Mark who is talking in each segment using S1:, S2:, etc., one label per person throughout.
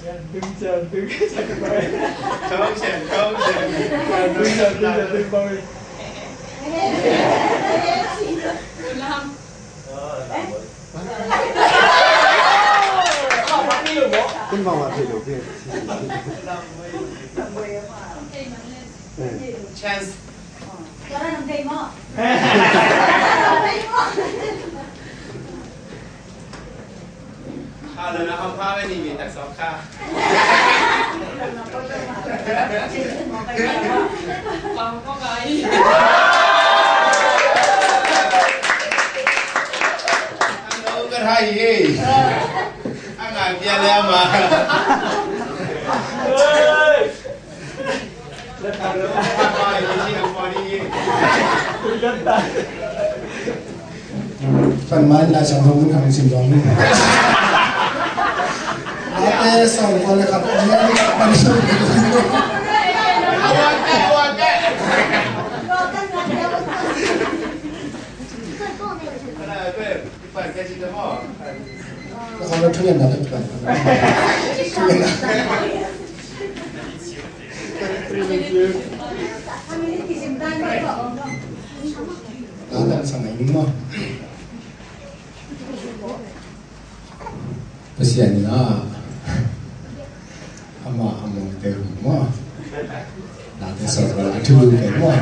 S1: Jantung sakit banget.
S2: Jantung.
S1: Jantung banget.
S3: Cũng vào thì đầu tiên.
S2: Chance.
S4: Cho nó nằm cây mò.
S2: Kalau nak apa ni tak suka.
S5: Không có gầy.
S2: Ang đâu có hay gì. Ang ngài kia leo mà. Apa ini apa ni?
S3: Phần mai là chẳng không hàng sinh đoán luôn. Ate sau đó là các bạn bạn sau
S2: Awak ke. Kenapa? Cepat kasih nama.
S3: kalau tulen ada kan. Ada sama ini mah. Kesian lah. Ama teh mah. Nanti setelah itu kan mah.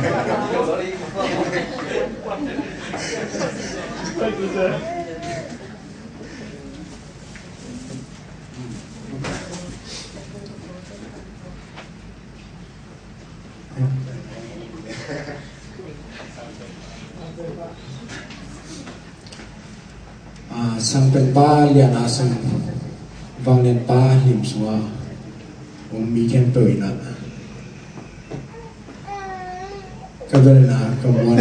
S3: Sampai lian asam bangun lim semua mikir tu ina kebenar kemuan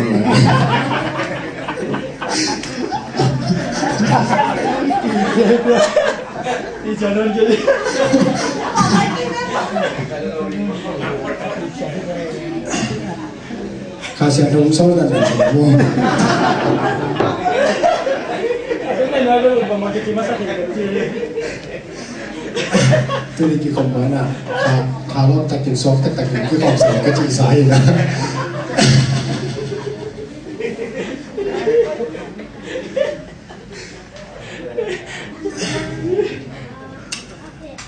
S1: di channel jadi
S3: kasih ada unsur dan semua
S1: Lalu memakai masa kecil.
S3: tu ni kita mana kalau tak insaf tak kita saya kecil saya lah.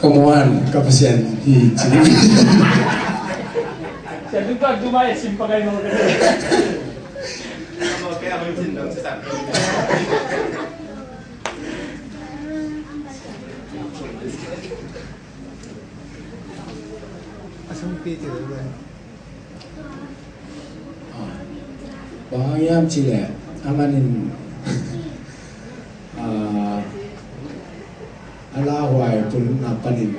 S3: Kemuan kepesian di sini.
S1: Saya juga cuma simpang nomor kerja.
S2: Kamu kaya mungkin dong sesak.
S3: Bahaya cile amanin ala wai pun napanin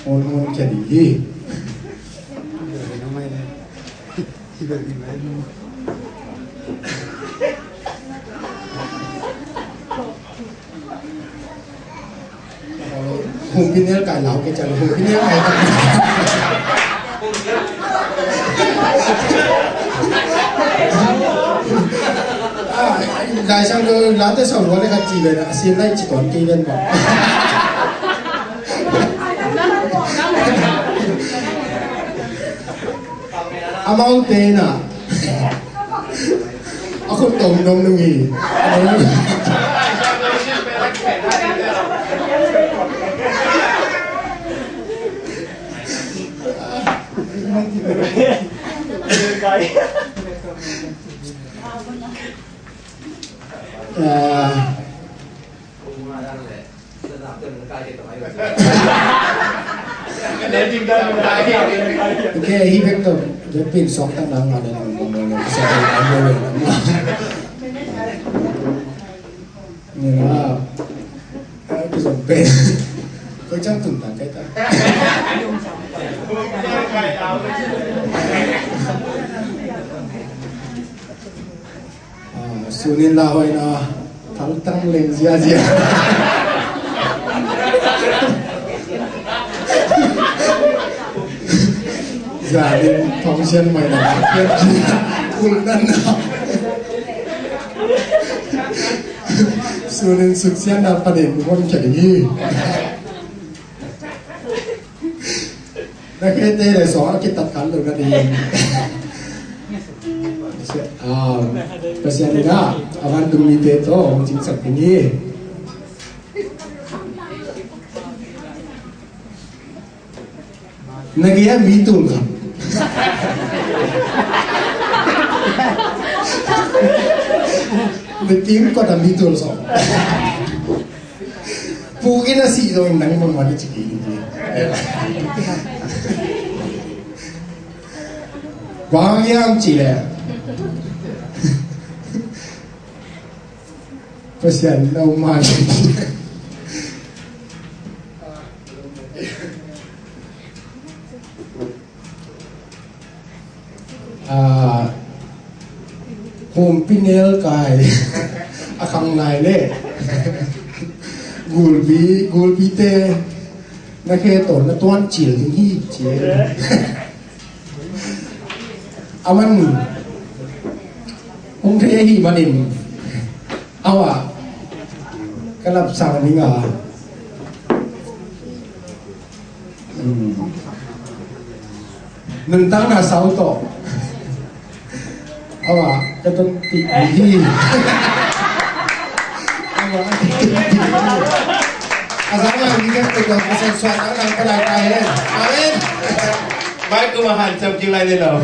S3: on jadi mungkin dia kalau kita mungkin dia đại sang rồi làm tới sau đó là chỉ về xin lấy chỉ còn kia bên mà among tên à không tổng đồng được gì Okay, he picked up the pin sock and down on the cái dòng pin có chắc tụi ta cái ta sunin la hoy na thằng tăng lên zia zia giả đến phóng chân mày là biết cùng đàn nào sunin sukses dapat dari bukan jadi Nakita so kita kan lo tadi. Pasal na awan dumite to jing sak ini. Nagiya mitul kan. Betim ko dah mitul so. Pukin na si do nang mamali ciki. Wang yang cile. Pasal lau mali. Home pinel kai akang nai le gulbi te na ke to na tuan chil ting hi che aman hong the hi manin awa kalap sang ni nga nentang na sao to awa katong tihi awa asama hindi ka pagkakusensuan ang palagay amen
S2: Baik kumahan sa kilay nila.